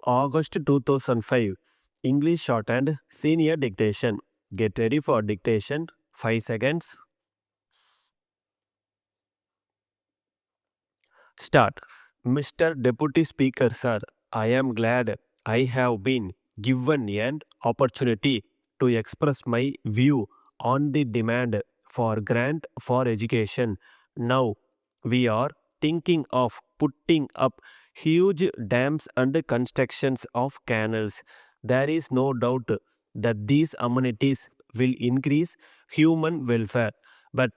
August 2005, English Shorthand Senior Dictation. Get ready for dictation. 5 seconds. Start. Mr. Deputy Speaker, sir, I am glad I have been given an opportunity to express my view on the demand for grant for education. Now, we are thinking of putting up huge dams and constructions of canals. There is no doubt that these amenities will increase human welfare, but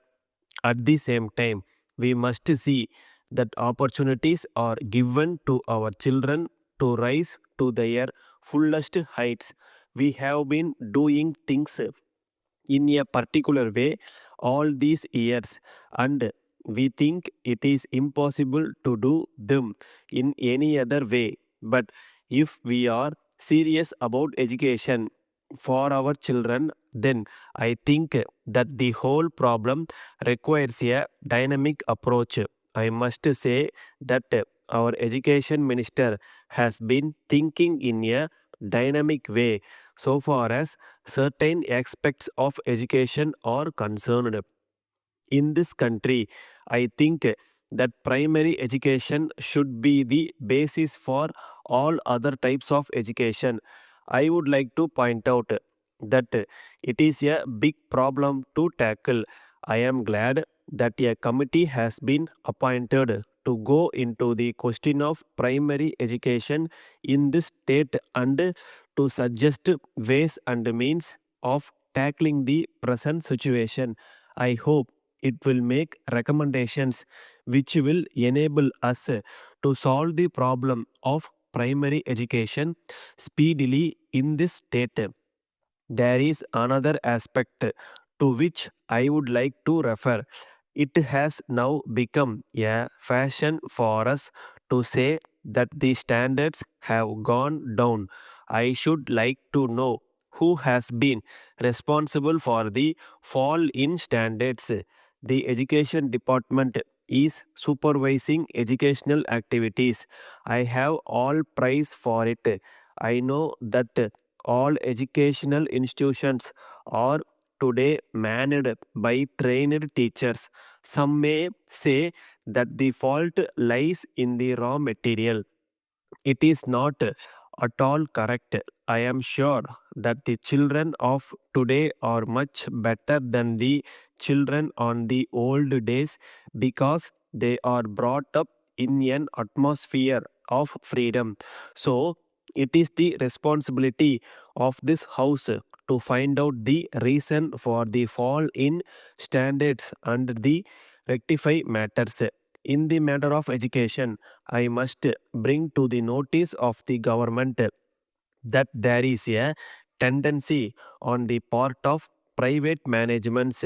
at the same time, we must see that opportunities are given to our children to rise to their fullest heights. We have been doing things in a particular way all these years, and we think it is impossible to do them in any other way. But if we are serious about education for our children, then I think that the whole problem requires a dynamic approach. I must say that our education minister has been thinking in a dynamic way so far as certain aspects of education are concerned. In this country, I think that primary education should be the basis for all other types of education. I would like to point out that it is a big problem to tackle. I am glad that a committee has been appointed to go into the question of primary education in this state and to suggest ways and means of tackling the present situation. I hope it will make recommendations which will enable us to solve the problem of primary education speedily in this state. There is another aspect to which I would like to refer. It has now become a fashion for us to say that the standards have gone down. I should like to know who has been responsible for the fall in standards. The education department is supervising educational activities. I have all praise for it. I know that all educational institutions are today manned by trained teachers. Some may say that the fault lies in the raw material. It is not at all correct. I am sure that the children of today are much better than the children on the old days because they are brought up in an atmosphere of freedom. So, it is the responsibility of this house to find out the reason for the fall in standards and the rectify matters. In the matter of education, I must bring to the notice of the government that there is a tendency on the part of private managements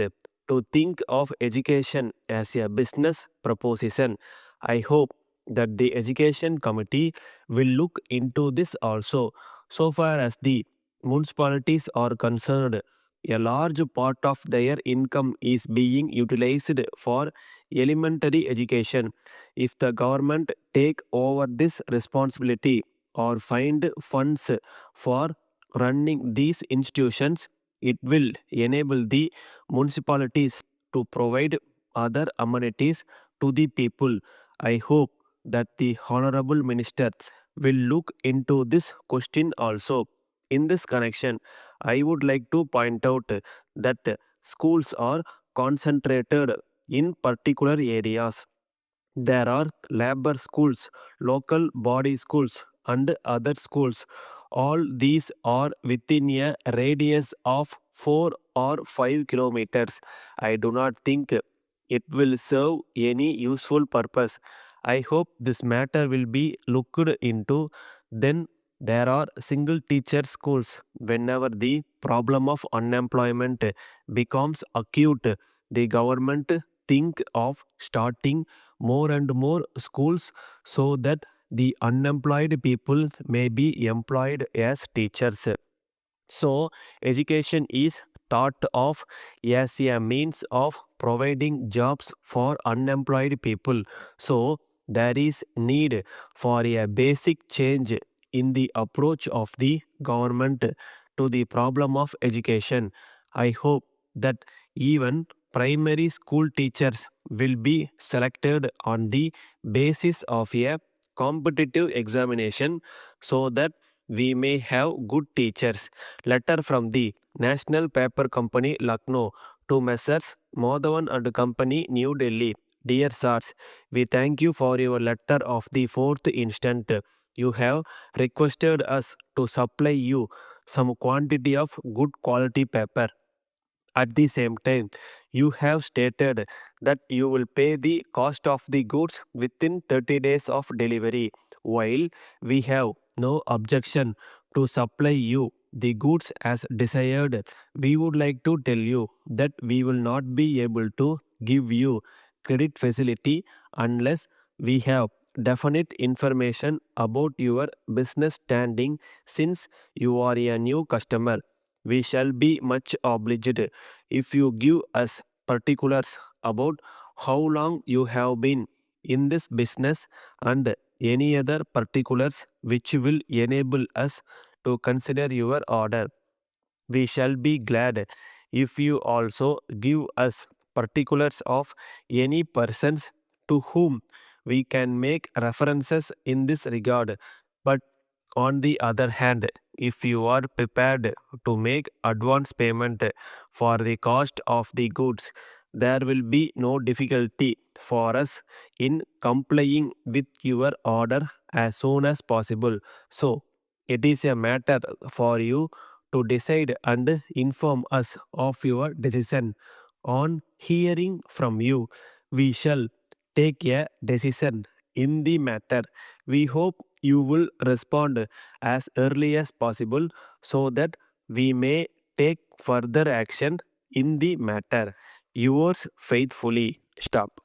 to think of education as a business proposition. I hope that the education committee will look into this also. So far as the municipalities are concerned, a large part of their income is being utilized for elementary education. If the government take over this responsibility or find funds for running these institutions, it will enable the municipalities to provide other amenities to the people. I hope that the honorable minister will look into this question also. In this connection, I would like to point out that schools are concentrated in particular areas. There are labor schools, local body schools, and other schools. All these are within a radius of 4 or 5 kilometers. I do not think it will serve any useful purpose. I hope this matter will be looked into. Then there are single teacher schools. Whenever the problem of unemployment becomes acute, the government think of starting more and more schools so that the unemployed people may be employed as teachers. So, education is thought of as a means of providing jobs for unemployed people. So, there is need for a basic change in the approach of the government to the problem of education. I hope that even primary school teachers will be selected on the basis of a competitive examination so that we may have good teachers. Letter from the National Paper Company, Lucknow, to Messrs. Madhavan and Company, New Delhi. Dear Sirs, we thank you for your letter of the 4th instant. You have requested us to supply you some quantity of good quality paper. At the same time, you have stated that you will pay the cost of the goods within 30 days of delivery. While we have no objection to supply you the goods as desired, we would like to tell you that we will not be able to give you credit facility unless we have definite information about your business standing. Since you are a new customer, we shall be much obliged if you give us particulars about how long you have been in this business and any other particulars which will enable us to consider your order. We shall be glad if you also give us particulars of any persons to whom we can make references in this regard. But on the other hand, if you are prepared to make advance payment for the cost of the goods, there will be no difficulty for us in complying with your order as soon as possible. So, it is a matter for you to decide and inform us of your decision. On hearing from you, we shall take a decision in the matter. We hope you will respond as early as possible so that we may take further action in the matter. Yours faithfully, Stop.